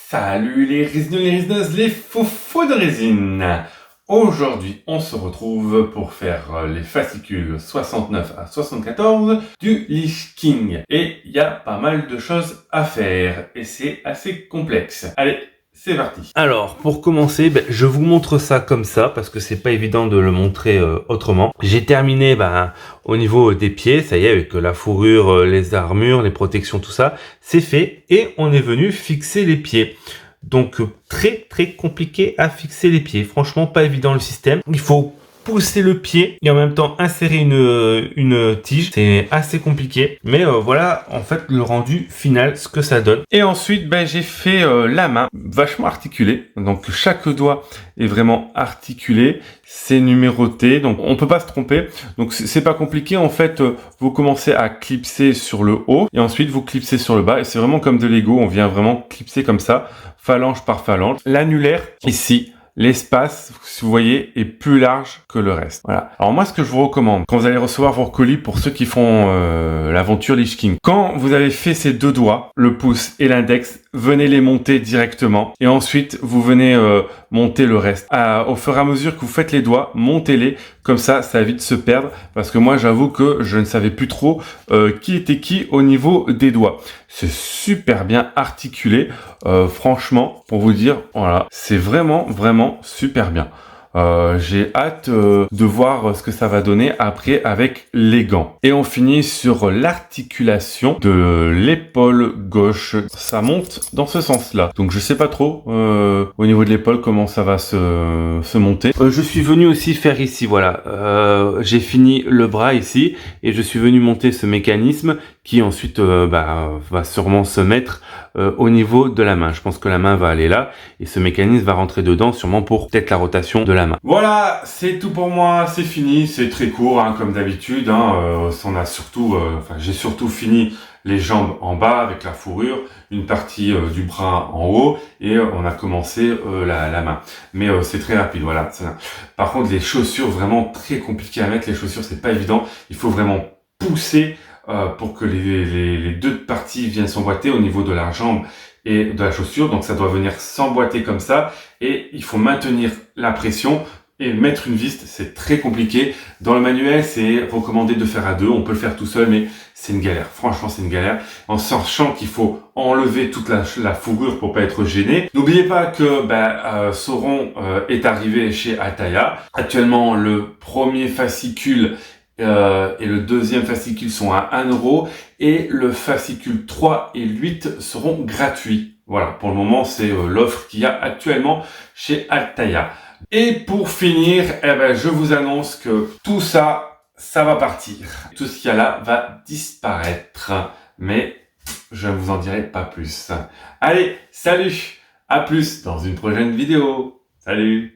Salut les résineux, les résineuses, les faux de résine. Aujourd'hui, on se retrouve pour faire les fascicules 69 à 74 du Lich King. Et il y a pas mal de choses à faire et c'est assez complexe. Allez, c'est parti. Alors, pour commencer, je vous montre ça comme ça parce que c'est pas évident de le montrer autrement. J'ai terminé au niveau des pieds, ça y est, avec la fourrure, les armures, les protections, tout ça, c'est fait et on est venu fixer les pieds. Donc très compliqué à fixer les pieds. Franchement, pas évident le système. Il faut pousser le pied et en même temps insérer une tige. C'est assez compliqué. Mais voilà en fait le rendu final, ce que ça donne. Et ensuite, j'ai fait la main vachement articulée. Donc chaque doigt est vraiment articulé. C'est numéroté. Donc on peut pas se tromper. Donc c'est pas compliqué. En fait, vous commencez à clipser sur le haut et ensuite vous clipsez sur le bas. Et c'est vraiment comme de Lego. On vient vraiment clipser comme ça, phalange par phalange. L'annulaire ici. L'espace, si vous voyez, est plus large que le reste. Voilà. Alors moi, ce que je vous recommande, quand vous allez recevoir vos colis pour ceux qui font l'aventure Lich King, quand vous avez fait ces deux doigts, le pouce et l'index, venez les monter directement. Et ensuite, vous venez monter le reste. Au fur et à mesure que vous faites les doigts, montez-les. Comme ça évite de se perdre. Parce que moi, j'avoue que je ne savais plus trop qui était qui au niveau des doigts. C'est super bien articulé. Franchement, pour vous dire, voilà, c'est vraiment super bien. J'ai hâte de voir ce que ça va donner après avec les gants. Et on finit sur l'articulation de l'épaule gauche. Ça monte dans ce sens-là. Donc je sais pas trop au niveau de l'épaule comment ça va se monter. Je suis venu aussi faire ici, voilà. J'ai fini le bras ici et je suis venu monter ce mécanisme qui ensuite va sûrement se mettre au niveau de la main. Je pense que la main va aller là et ce mécanisme va rentrer dedans sûrement pour peut-être la rotation de la main. Voilà, c'est tout pour moi, c'est fini, c'est très court comme d'habitude. On a surtout, j'ai surtout fini les jambes en bas avec la fourrure, une partie du bras en haut et on a commencé la main. Mais c'est très rapide, voilà. Par contre, les chaussures, vraiment très compliqué à mettre. Les chaussures, c'est pas évident. Il faut vraiment pousser pour que les deux parties viennent s'emboîter au niveau de la jambe et de la chaussure. Donc ça doit venir s'emboîter comme ça et il faut maintenir la pression et mettre une vis, c'est très compliqué. Dans le manuel, c'est recommandé de faire à deux. On peut le faire tout seul, mais c'est une galère. Franchement, c'est une galère. En sachant qu'il faut enlever toute la fourrure pour pas être gêné. N'oubliez pas que Sauron est arrivé chez Altaïa. Actuellement, le premier fascicule et le deuxième fascicule sont à 1 € et le fascicule 3 et 8 seront gratuits. Voilà, pour le moment, c'est l'offre qu'il y a actuellement chez Altaïa. Et pour finir, je vous annonce que tout ça va partir. Tout ce qu'il y a là va disparaître. Mais je ne vous en dirai pas plus. Allez, salut! À plus dans une prochaine vidéo. Salut!